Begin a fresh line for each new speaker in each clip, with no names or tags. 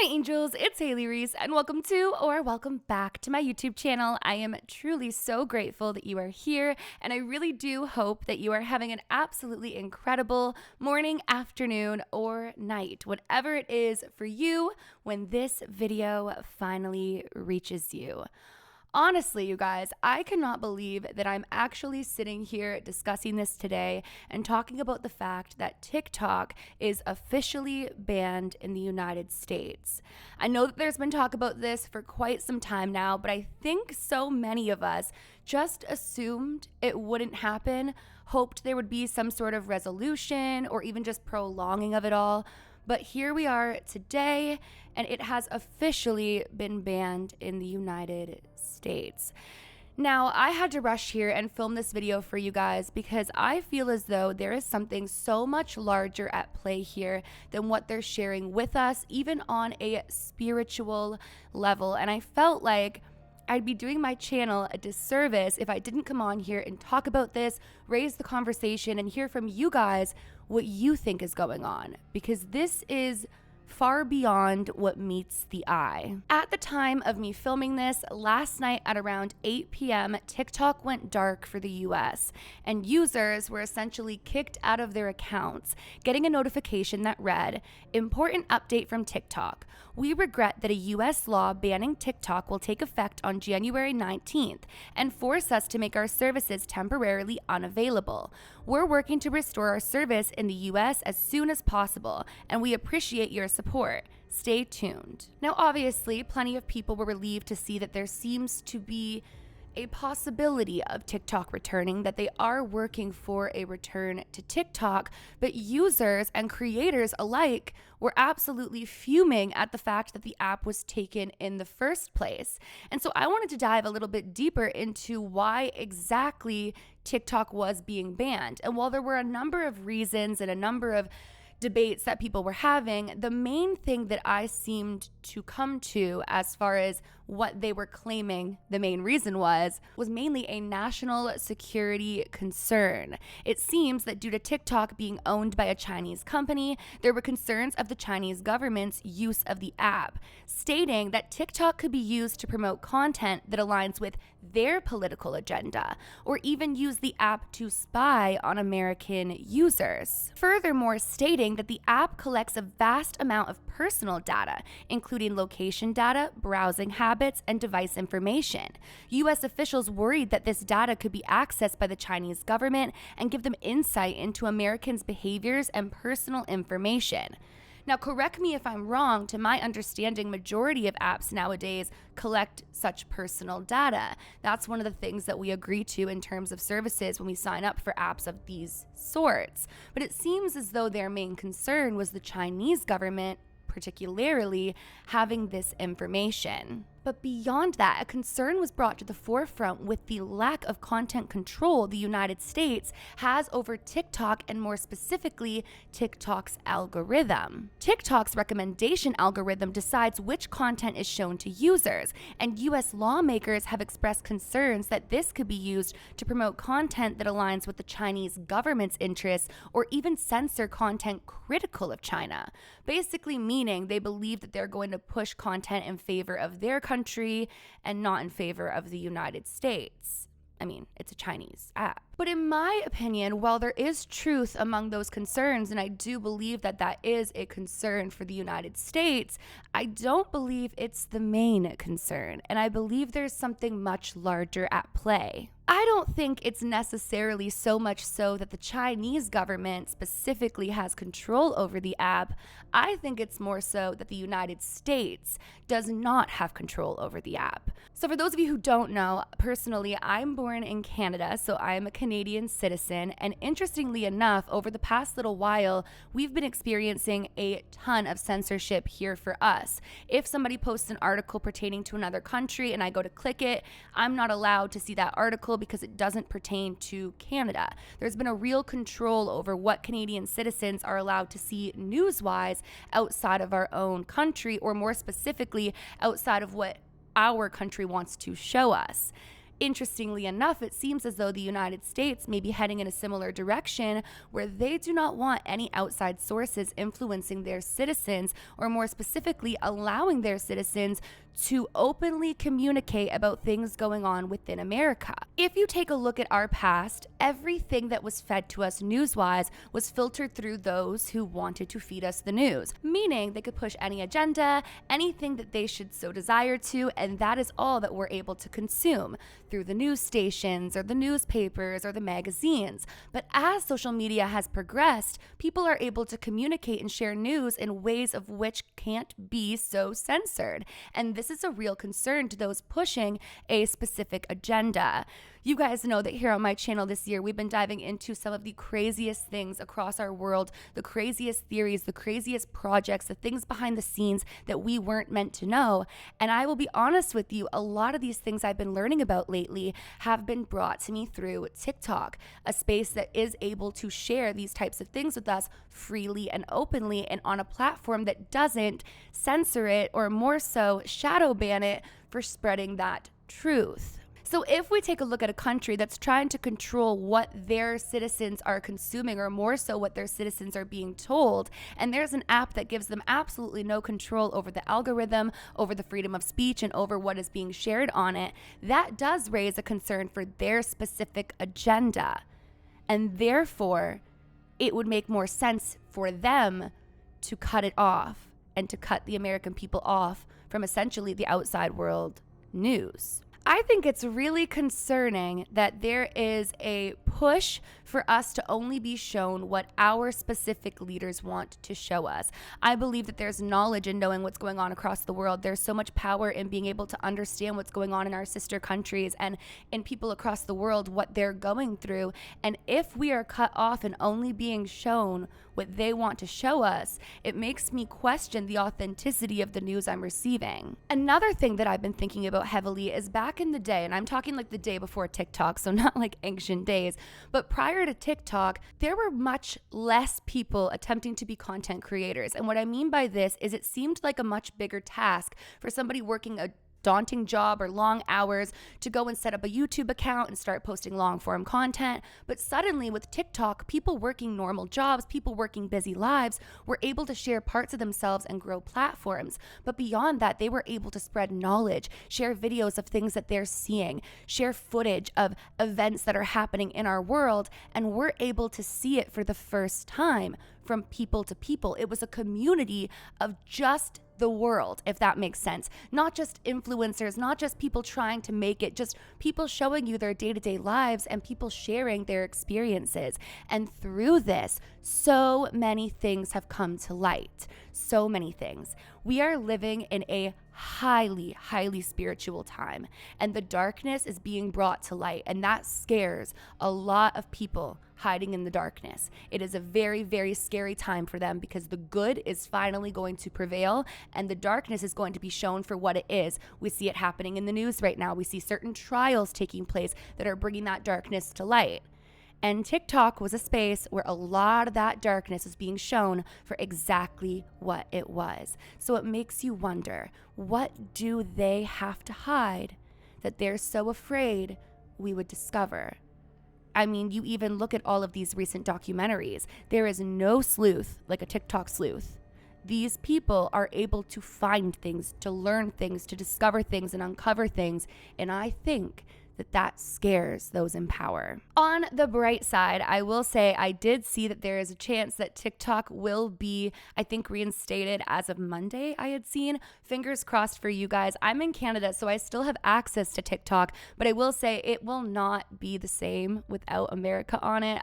my angels, it's Hailey Reese, and welcome to or welcome back to my YouTube channel. I am truly so grateful that you are here, and I really do hope that you are having an absolutely incredible morning, afternoon, or night, whatever it is for you when this video finally reaches you. Honestly, you guys, I cannot believe that I'm actually sitting here discussing this today and talking about the fact that TikTok is officially banned in the United States. I know that there's been talk about this for quite some time now, but I think so many of us just assumed it wouldn't happen, hoped there would be some sort of resolution or even just prolonging of it all. But here we are today, and it has officially been banned in the United States. Now, I had to rush here and film this video for you guys because I feel as though there is something so much larger at play here than what they're sharing with us, even on a spiritual level. And I felt like I'd be doing my channel a disservice if I didn't come on here and talk about this, raise the conversation, and hear from you guys what you think is going on, because this is far beyond what meets the eye. At the time of me filming this, last night at around 8 p.m., TikTok went dark for the US, and users were essentially kicked out of their accounts, getting a notification that read, "Important update from TikTok. We regret that a US law banning TikTok will take effect on January 19th and force us to make our services temporarily unavailable. We're working to restore our service in the US as soon as possible, and we appreciate your support. Stay tuned." Now, obviously, plenty of people were relieved to see that there seems to be a possibility of TikTok returning, that they are working for a return to TikTok, but users and creators alike were absolutely fuming at the fact that the app was taken in the first place. And so I wanted to dive a little bit deeper into why exactly TikTok was being banned. And while there were a number of reasons and a number of debates that people were having, the main thing that I seemed to come to as far as what they were claiming the main reason was mainly a national security concern. It seems that due to TikTok being owned by a Chinese company, there were concerns of the Chinese government's use of the app, stating that TikTok could be used to promote content that aligns with their political agenda, or even use the app to spy on American users. Furthermore, stating that the app collects a vast amount of personal data, including location data, browsing habits, and device information. U.S. officials worried that this data could be accessed by the Chinese government and give them insight into Americans' behaviors and personal information. Now, correct me if I'm wrong, to my understanding, majority of apps nowadays collect such personal data. That's one of the things that we agree to in terms of services when we sign up for apps of these sorts. But it seems as though their main concern was the Chinese government particularly having this information. But beyond that, a concern was brought to the forefront with the lack of content control the United States has over TikTok, and more specifically, TikTok's algorithm. TikTok's recommendation algorithm decides which content is shown to users, and US lawmakers have expressed concerns that this could be used to promote content that aligns with the Chinese government's interests or even censor content critical of China. Basically meaning they believe that they're going to push content in favor of their country and not in favor of the United States. I mean, it's a Chinese app. But in my opinion, while there is truth among those concerns, and I do believe that that is a concern for the United States, I don't believe it's the main concern, and I believe there's something much larger at play. I don't think it's necessarily so much so that the Chinese government specifically has control over the app. I think it's more so that the United States does not have control over the app. So for those of you who don't know, personally, I'm born in Canada, so I'm a Canadian citizen, and interestingly enough, over the past little while, we've been experiencing a ton of censorship here for us. If somebody posts an article pertaining to another country and I go to click it, I'm not allowed to see that article because it doesn't pertain to Canada. There's been a real control over what Canadian citizens are allowed to see news-wise outside of our own country, or more specifically, outside of what our country wants to show us. Interestingly enough, it seems as though the United States may be heading in a similar direction where they do not want any outside sources influencing their citizens, or more specifically, allowing their citizens to openly communicate about things going on within America. If you take a look at our past, everything that was fed to us news-wise was filtered through those who wanted to feed us the news, meaning they could push any agenda, anything that they should so desire to, and that is all that we're able to consume through the news stations or the newspapers or the magazines. But as social media has progressed, people are able to communicate and share news in ways of which can't be so censored. And this is a real concern to those pushing a specific agenda. You guys know that here on my channel this year, we've been diving into some of the craziest things across our world, the craziest theories, the craziest projects, the things behind the scenes that we weren't meant to know. And I will be honest with you, a lot of these things I've been learning about lately have been brought to me through TikTok, a space that is able to share these types of things with us freely and openly, and on a platform that doesn't censor it, or more so shadow ban it for spreading that truth. So if we take a look at a country that's trying to control what their citizens are consuming, or more so what their citizens are being told, and there's an app that gives them absolutely no control over the algorithm, over the freedom of speech, and over what is being shared on it, that does raise a concern for their specific agenda. And therefore, it would make more sense for them to cut it off and to cut the American people off from essentially the outside world news. I think it's really concerning that there is a push for us to only be shown what our specific leaders want to show us. I believe that there's knowledge in knowing what's going on across the world. There's so much power in being able to understand what's going on in our sister countries and in people across the world, what they're going through. And if we are cut off and only being shown what they want to show us, it makes me question the authenticity of the news I'm receiving. Another thing that I've been thinking about heavily is back in the day, and I'm talking like the day before TikTok, so not like ancient days, but prior to TikTok, there were much less people attempting to be content creators. And what I mean by this is it seemed like a much bigger task for somebody working a daunting job or long hours to go and set up a YouTube account and start posting long form content. But suddenly with TikTok, people working normal jobs, people working busy lives were able to share parts of themselves and grow platforms. But beyond that, they were able to spread knowledge, share videos of things that they're seeing, share footage of events that are happening in our world, and we're able to see it for the first time from people to people. It was a community of just the world, if that makes sense. Not just influencers, not just people trying to make it, just people showing you their day-to-day lives and people sharing their experiences. And through this, so many things have come to light. So many things. We are living in a highly, highly spiritual time, and the darkness is being brought to light, and that scares a lot of people hiding in the darkness. It is a very, very scary time for them because the good is finally going to prevail and the darkness is going to be shown for what it is. We see it happening in the news right now. We see certain trials taking place that are bringing that darkness to light. And TikTok was a space where a lot of that darkness was being shown for exactly what it was. So it makes you wonder, what do they have to hide that they're so afraid we would discover? I mean, you even look at all of these recent documentaries. There is no sleuth like a TikTok sleuth. These people are able to find things, to learn things, to discover things and uncover things. And I think that scares those in power. On the bright side, I will say I did see that there is a chance that TikTok will be, I think, reinstated as of Monday, I had seen. Fingers crossed for you guys. I'm in Canada, so I still have access to TikTok, but I will say it will not be the same without America on it.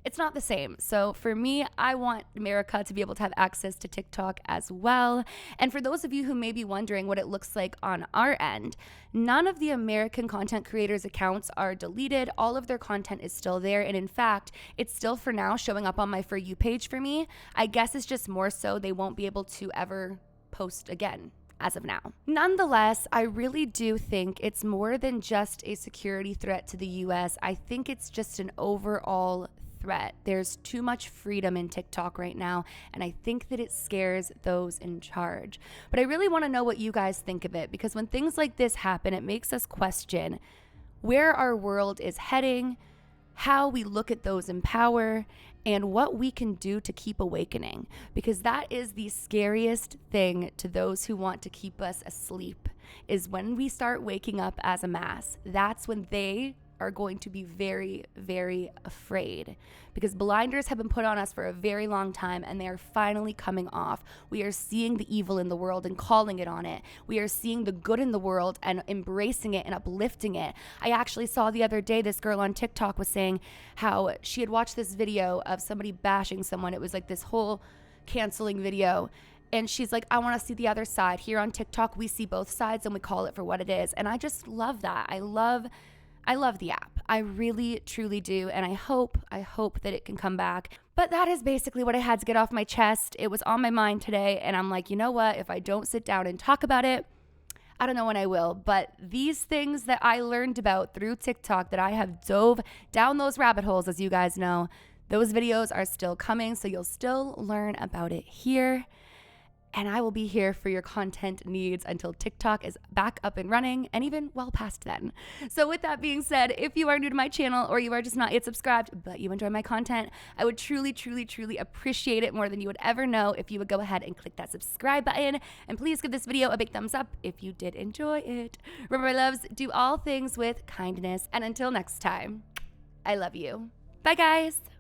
It's not the same. So for me, I want America to be able to have access to TikTok as well. And for those of you who may be wondering what it looks like on our end, none of the American content creators' accounts are deleted. All of their content is still there. And in fact, it's still for now showing up on my For You page for me. I guess it's just more so they won't be able to ever post again as of now. Nonetheless, I really do think it's more than just a security threat to the US. I think it's just an overall threat. There's too much freedom in TikTok right now, and I think that it scares those in charge. But I really want to know what you guys think of it, because when things like this happen, it makes us question, where our world is heading, how we look at those in power, and what we can do to keep awakening. Because that is the scariest thing to those who want to keep us asleep, is when we start waking up as a mass. That's when they are going to be very, very afraid, because blinders have been put on us for a very long time, and they are finally coming off. We are seeing the evil in the world and calling it on it. We are seeing the good in the world and embracing it and uplifting it. I actually saw the other day, this girl on TikTok was saying how she had watched this video of somebody bashing someone. It was like this whole canceling video. And she's like, I want to see the other side. Here on TikTok, we see both sides and we call it for what it is. And I just love that. I love the app. I really, truly do. And I hope that it can come back. But that is basically what I had to get off my chest. It was on my mind today. And I'm like, you know what? If I don't sit down and talk about it, I don't know when I will. But these things that I learned about through TikTok, that I have dove down those rabbit holes, as you guys know, those videos are still coming. So you'll still learn about it here. And I will be here for your content needs until TikTok is back up and running, and even well past then. So with that being said, if you are new to my channel or you are just not yet subscribed, but you enjoy my content, I would truly, truly, truly appreciate it more than you would ever know if you would go ahead and click that subscribe button. And please give this video a big thumbs up if you did enjoy it. Remember, my loves, do all things with kindness. And until next time, I love you. Bye, guys.